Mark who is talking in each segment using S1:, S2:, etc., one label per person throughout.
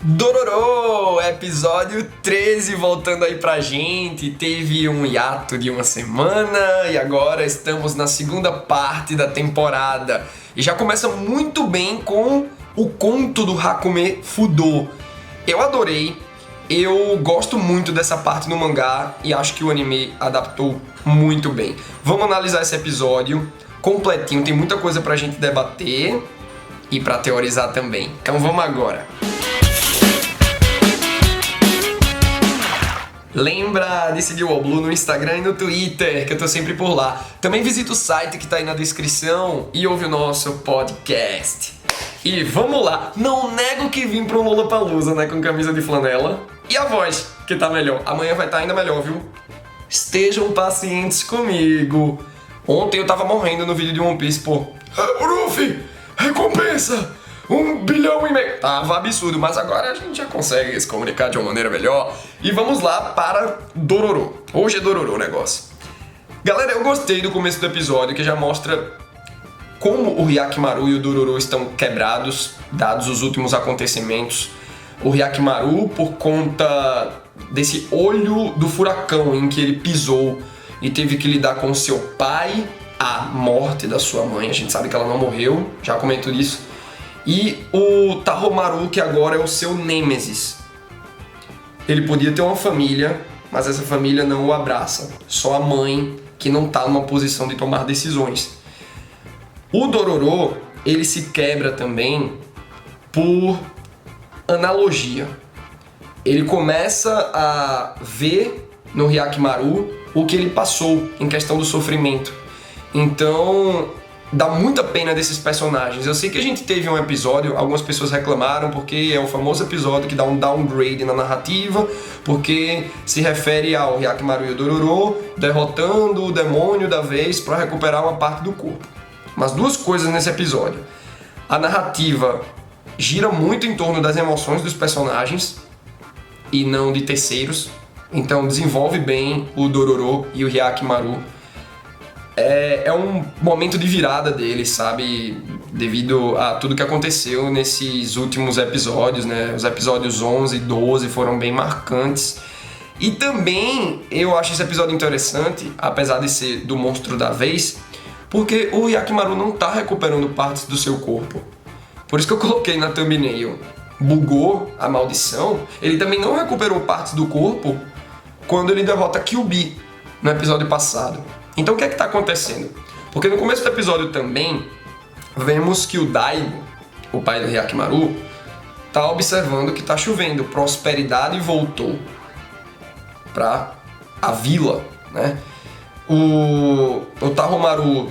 S1: Dororô, episódio 13 voltando aí pra gente. Teve um hiato de uma semana e agora estamos na segunda parte da temporada. E já começa muito bem com o conto do Hakume Fudo. Eu adorei, eu gosto muito dessa parte no mangá e acho que o anime adaptou muito bem. Vamos analisar esse episódio completinho, tem muita coisa pra gente debater e pra teorizar também. Então vamos agora. Lembra de seguir o Oblu no Instagram e no Twitter, que eu tô sempre por lá. Também visita o site que tá aí na descrição e ouve o nosso podcast. E vamos lá, não nego que vim pro Lollapalooza, né, com camisa de flanela. E a voz, que tá melhor. Amanhã vai estar ainda melhor, viu? Estejam pacientes comigo. Ontem eu tava morrendo no vídeo de One Piece, pô. Luffy, recompensa! 1,5 bilhão. Tava absurdo, mas agora a gente já consegue se comunicar de uma maneira melhor. E vamos lá para Dororô. Hoje é Dororô o negócio. Galera, eu gostei do começo do episódio, que já mostra como o Hyakkimaru e o Dororô estão quebrados, dados os últimos acontecimentos. O Hyakkimaru, por conta desse olho do furacão em que ele pisou e teve que lidar com seu pai, a morte da sua mãe. A gente sabe que ela não morreu, já comento isso. E o Tahomaru, que agora é o seu nêmesis. Ele podia ter uma família, mas essa família não o abraça. Só a mãe, que não está numa posição de tomar decisões. O Dororô, ele se quebra também por analogia. Ele começa a ver no Hyakkimaru o que ele passou em questão do sofrimento. Então, dá muita pena desses personagens. Eu sei que a gente teve um episódio, algumas pessoas reclamaram porque é o famoso episódio que dá um downgrade na narrativa, porque se refere ao Hyakkimaru e o Dororô derrotando o demônio da vez para recuperar uma parte do corpo. Mas duas coisas nesse episódio. A narrativa gira muito em torno das emoções dos personagens e não de terceiros. Então desenvolve bem o Dororô e o Hyakkimaru. É um momento de virada deles, sabe? Devido a tudo que aconteceu nesses últimos episódios, né? Os episódios 11 e 12 foram bem marcantes. E também eu acho esse episódio interessante, apesar de ser do monstro da vez, porque o Hyakkimaru não tá recuperando partes do seu corpo. Por isso que eu coloquei na thumbnail. Bugou a maldição. Ele também não recuperou partes do corpo quando ele derrota Kyuubi no episódio passado. Então o que é que está acontecendo? Porque no começo do episódio também vemos que o Daigo, o pai do Hyakkimaru, está observando que está chovendo, prosperidade voltou para a vila, né? O Tahomaru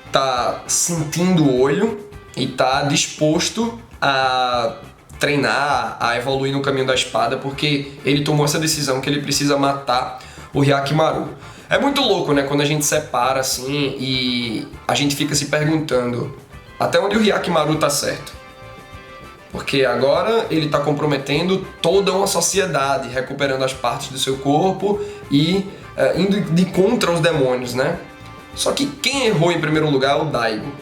S1: está sentindo o olho e está disposto a treinar, a evoluir no caminho da espada, porque ele tomou essa decisão que ele precisa matar o Hyakkimaru. É muito louco, né, quando a gente separa assim e a gente fica se perguntando até onde o Hyakkimaru tá certo. Porque agora ele tá comprometendo toda uma sociedade, recuperando as partes do seu corpo e indo de contra os demônios, né? Só que quem errou em primeiro lugar é o Daigo.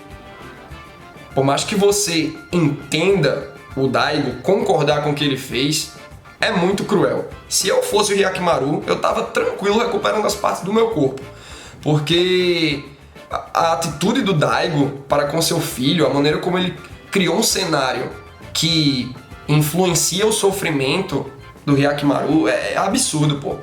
S1: Por mais que você entenda o Daigo, concordar com o que ele fez, é muito cruel. Se eu fosse o Hyakkimaru, eu tava tranquilo recuperando as partes do meu corpo. Porque a atitude do Daigo para com seu filho, a maneira como ele criou um cenário que influencia o sofrimento do Hyakkimaru é absurdo, pô.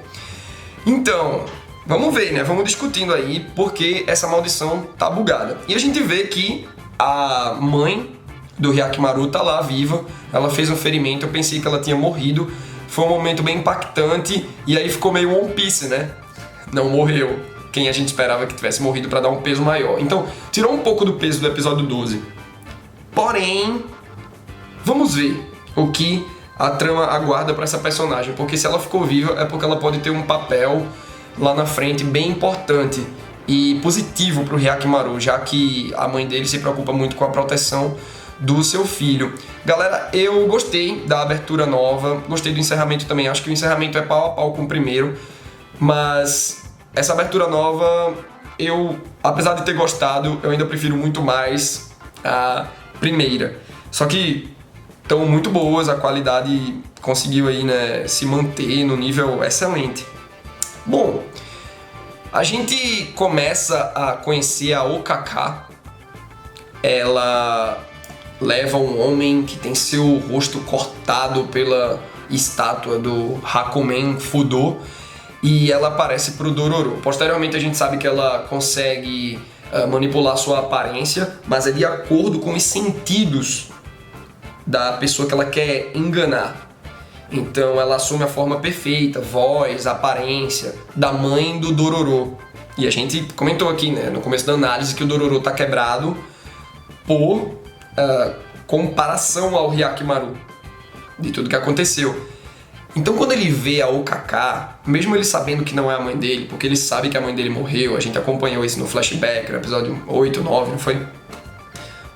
S1: Então, vamos ver, né? Vamos discutindo aí porque essa maldição tá bugada. E a gente vê que a mãe do Hyakkimaru tá lá viva, ela fez um ferimento, eu pensei que ela tinha morrido, foi um momento bem impactante e aí ficou meio One Piece, né? Não morreu quem a gente esperava que tivesse morrido para dar um peso maior. Então, tirou um pouco do peso do episódio 12. Porém, vamos ver o que a trama aguarda para essa personagem, porque se ela ficou viva é porque ela pode ter um papel lá na frente bem importante e positivo pro Hyakkimaru, já que a mãe dele se preocupa muito com a proteção do seu filho. Galera, eu gostei da abertura nova, gostei do encerramento também, acho que o encerramento é pau a pau com o primeiro, mas essa abertura nova, eu, apesar de ter gostado, eu ainda prefiro muito mais a primeira. Só que estão muito boas, a qualidade conseguiu aí, né, se manter no nível excelente. Bom, a gente começa a conhecer a Okaka. Ela leva um homem que tem seu rosto cortado pela estátua do Hakumen Fudo e ela aparece pro Dororo. Posteriormente a gente sabe que ela consegue manipular sua aparência, mas é de acordo com os sentidos da pessoa que ela quer enganar. Então ela assume a forma perfeita, voz, aparência da mãe do Dororo. E a gente comentou aqui, né, no começo da análise que o Dororo tá quebrado por comparação ao Hyakimaru, de tudo que aconteceu. Então quando ele vê a Okaka, mesmo ele sabendo que não é a mãe dele, porque ele sabe que a mãe dele morreu, a gente acompanhou isso no flashback, no episódio 8, 9, não foi?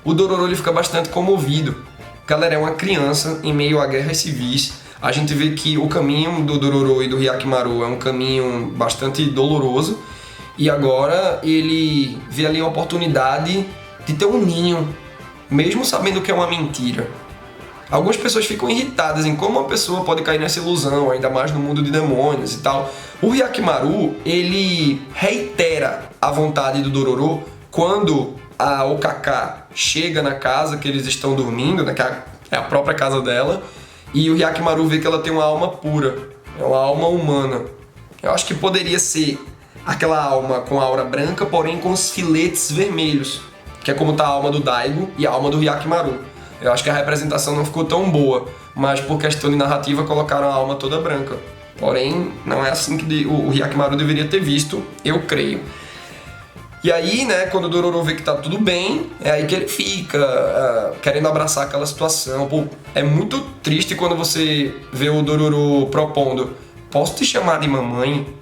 S1: O Dororo ele fica bastante comovido. Galera, é uma criança em meio a guerras civis. A gente vê que o caminho do Dororo e do Hyakimaru é um caminho bastante doloroso. E agora ele vê ali a oportunidade de ter um ninho, mesmo sabendo que é uma mentira. Algumas pessoas ficam irritadas em como uma pessoa pode cair nessa ilusão, ainda mais no mundo de demônios e tal. O Hyakimaru, ele reitera a vontade do Dororo quando a Okaka chega na casa que eles estão dormindo, né, que é a própria casa dela, e o Hyakimaru vê que ela tem uma alma pura, é uma alma humana. Eu acho que poderia ser aquela alma com a aura branca, porém com os filetes vermelhos, que é como tá a alma do Daigo e a alma do Hyakimaru. Eu acho que a representação não ficou tão boa, mas por questão de narrativa colocaram a alma toda branca. Porém, não é assim que o Hyakimaru deveria ter visto, eu creio. E aí, né, quando o Dororo vê que tá tudo bem, é aí que ele fica querendo abraçar aquela situação. Pô, é muito triste quando você vê o Dororo propondo: posso te chamar de mamãe?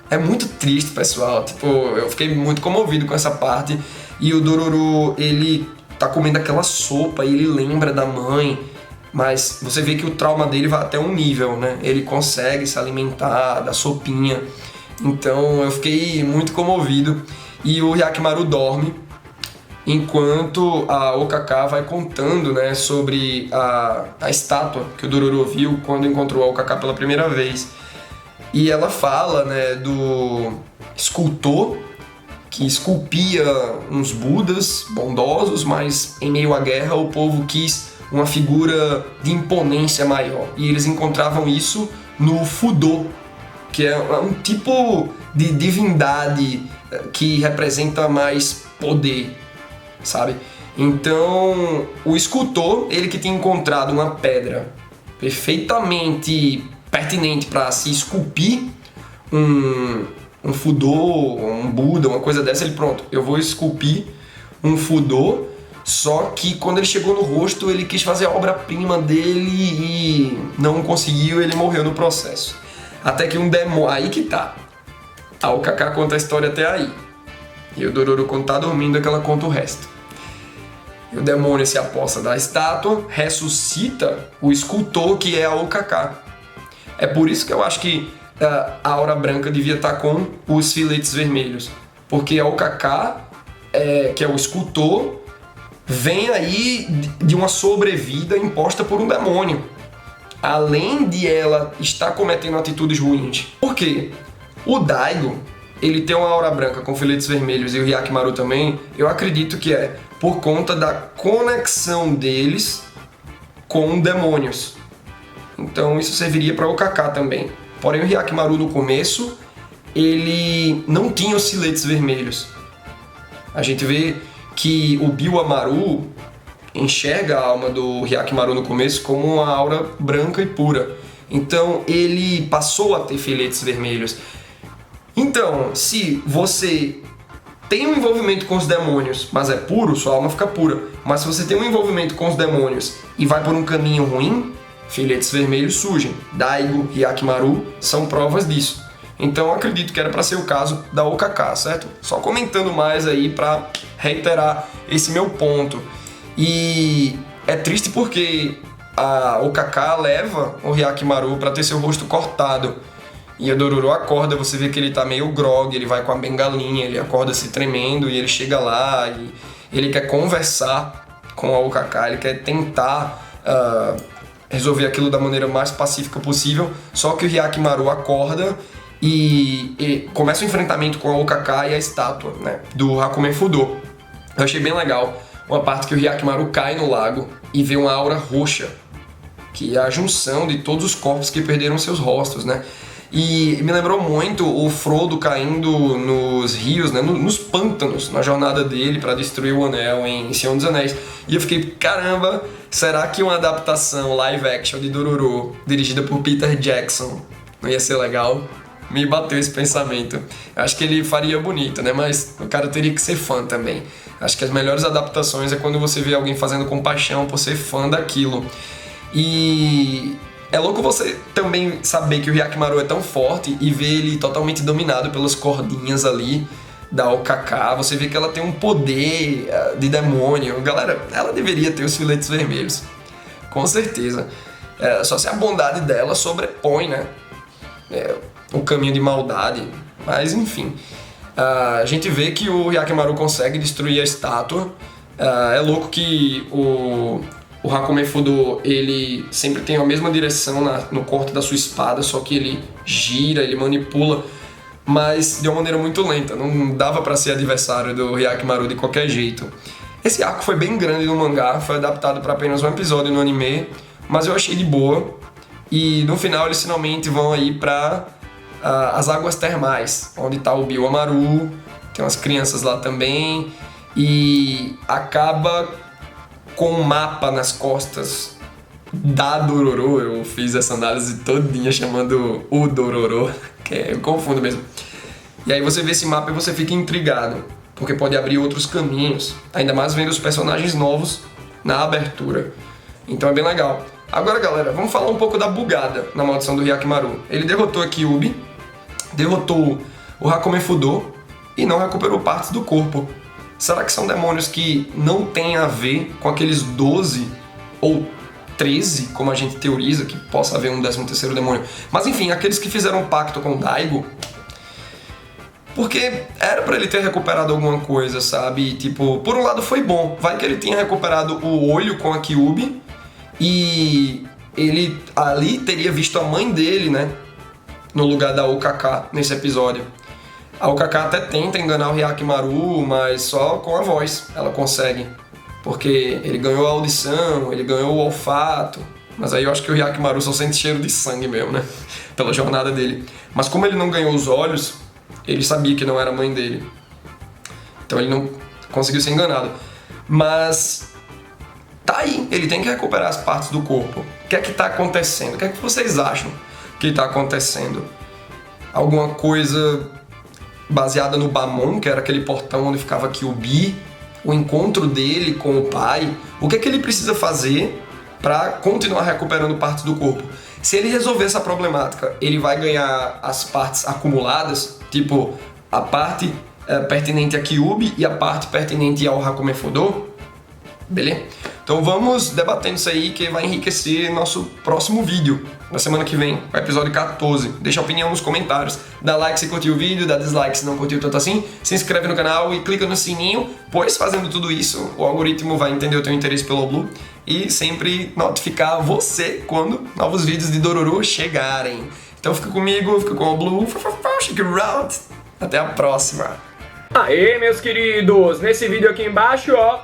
S1: É muito triste, pessoal. Tipo, eu fiquei muito comovido com essa parte. E o Dororo, ele tá comendo aquela sopa e ele lembra da mãe. Mas você vê que o trauma dele vai até um nível, né? Ele consegue se alimentar da sopinha. Então eu fiquei muito comovido. E o Hyakimaru dorme, enquanto a Okaka vai contando, né, sobre a estátua que o Dororo viu quando encontrou a Okaka pela primeira vez. E ela fala, né, do escultor que esculpia uns budas bondosos, mas em meio à guerra o povo quis uma figura de imponência maior. E eles encontravam isso no Fudo, que é um tipo de divindade que representa mais poder, sabe? Então, o escultor, ele que tinha encontrado uma pedra perfeitamente pertinente para se esculpir um Fudo, um Buda, uma coisa dessa, ele pronto, eu vou esculpir um Fudo, só que quando ele chegou no rosto, ele quis fazer a obra-prima dele e não conseguiu, ele morreu no processo. Até que um demônio, aí que tá. A Okaka conta a história até aí. E o Dororo, quando tá dormindo, é que ela conta o resto. E o demônio se aposta da estátua, ressuscita o escultor, que é a Okaka. É por isso que eu acho que a aura branca devia estar com os filetes vermelhos. Porque a Okaka, que é o escultor, vem aí de uma sobrevida imposta por um demônio. Além de ela estar cometendo atitudes ruins. Por quê? O Daigo, ele tem uma aura branca com filetes vermelhos e o Hyakimaru também, eu acredito que é por conta da conexão deles com demônios. Então isso serviria para o Okaka também. Porém o Hyakimaru no começo, ele não tinha os filetes vermelhos. A gente vê que o Biwamaru enxerga a alma do Hyakimaru no começo como uma aura branca e pura. Então ele passou a ter filetes vermelhos. Então, se você tem um envolvimento com os demônios, mas é puro, sua alma fica pura. Mas se você tem um envolvimento com os demônios e vai por um caminho ruim, filetes vermelhos surgem. Daigo e Hyakimaru são provas disso. Então eu acredito que era para ser o caso da Okaka, certo? Só comentando mais aí para reiterar esse meu ponto. E é triste porque a Okaka leva o Hyakimaru para ter seu rosto cortado. E o Dororo acorda, você vê que ele tá meio grog, ele vai com a bengalinha, ele acorda se tremendo e ele chega lá e ele quer conversar com a Okaka, ele quer tentar resolver aquilo da maneira mais pacífica possível, só que o Hyakimaru acorda e começa o enfrentamento com a Okaka e a estátua, né, do Hakumen Fudo. Eu achei bem legal uma parte que o Hyakimaru cai no lago e vê uma aura roxa, que é a junção de todos os corpos que perderam seus rostos, né? E me lembrou muito o Frodo caindo nos rios, né, nos pântanos, na jornada dele para destruir o Anel em Senhor dos Anéis. E eu fiquei, caramba, será que uma adaptação live action de Dororo, dirigida por Peter Jackson, não ia ser legal? Me bateu esse pensamento. Acho que ele faria bonito, né? Mas o cara teria que ser fã também. Acho que as melhores adaptações é quando você vê alguém fazendo com paixão por ser fã daquilo. E é louco você também saber que o Hyakimaru é tão forte e ver ele totalmente dominado pelas cordinhas ali da Okaka. Você vê que ela tem um poder de demônio. Galera, ela deveria ter os filetes vermelhos. Com certeza. Só se a bondade dela sobrepõe, né? O caminho de maldade. Mas enfim. A gente vê que o Hyakimaru consegue destruir a estátua. É louco que o Hakumen Fudo, ele sempre tem a mesma direção no corte da sua espada, só que ele gira, ele manipula, mas de uma maneira muito lenta. Não dava pra ser adversário do Hyakimaru de qualquer jeito. Esse arco foi bem grande no mangá, foi adaptado para apenas um episódio no anime, mas eu achei de boa. E no final eles finalmente vão aí pra as águas termais, onde tá o Bioamaru, tem umas crianças lá também, e acaba com um mapa nas costas da Dororo. Eu fiz essa análise todinha chamando o Dororo, que eu confundo mesmo. E aí você vê esse mapa e você fica intrigado, porque pode abrir outros caminhos, ainda mais vendo os personagens novos na abertura. Então é bem legal. Agora, galera, vamos falar um pouco da bugada na maldição do Hyakimaru. Ele derrotou a Kyuubi, derrotou o Hakumen Fudo e não recuperou partes do corpo. Será que são demônios que não têm a ver com aqueles 12 ou 13, como a gente teoriza, que possa haver um 13º demônio? Mas enfim, aqueles que fizeram um pacto com Daigo, porque era pra ele ter recuperado alguma coisa, sabe? Tipo, por um lado foi bom, vai que ele tinha recuperado o olho com a Kyuubi e ele ali teria visto a mãe dele, né, no lugar da Okaka nesse episódio. A Okaka até tenta enganar o Hyakimaru, mas só com a voz ela consegue. Porque ele ganhou a audição, ele ganhou o olfato. Mas aí eu acho que o Hyakimaru só sente cheiro de sangue mesmo, né? Pela jornada dele. Mas como ele não ganhou os olhos, ele sabia que não era a mãe dele. Então ele não conseguiu ser enganado. Mas tá aí, ele tem que recuperar as partes do corpo. O que é que tá acontecendo? O que é que vocês acham que tá acontecendo? Alguma coisa baseada no Bamon, que era aquele portão onde ficava Kyuubi, o encontro dele com o pai? O que é que ele precisa fazer para continuar recuperando partes do corpo? Se ele resolver essa problemática, ele vai ganhar as partes acumuladas, tipo a parte pertinente a Kyuubi e a parte pertinente ao Hakumen Fudo? Beleza? Então vamos debatendo isso aí, que vai enriquecer nosso próximo vídeo, na semana que vem, o episódio 14. Deixa a opinião nos comentários, dá like se curtiu o vídeo, dá dislike se não curtiu tanto assim, se inscreve no canal e clica no sininho, pois fazendo tudo isso, o algoritmo vai entender o teu interesse pelo Blue e sempre notificar você quando novos vídeos de Dororo chegarem. Então fica comigo, fica com o Blue, até a próxima!
S2: Aê, meus queridos! Nesse vídeo aqui embaixo, ó,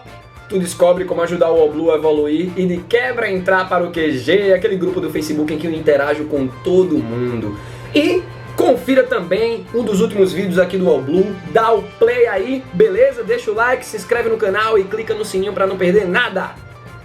S2: tu descobre como ajudar o Oblu a evoluir e de quebra entrar para o QG, aquele grupo do Facebook em que eu interajo com todo mundo. E confira também um dos últimos vídeos aqui do Oblu, dá o play aí, beleza? Deixa o like, se inscreve no canal e clica no sininho para não perder nada.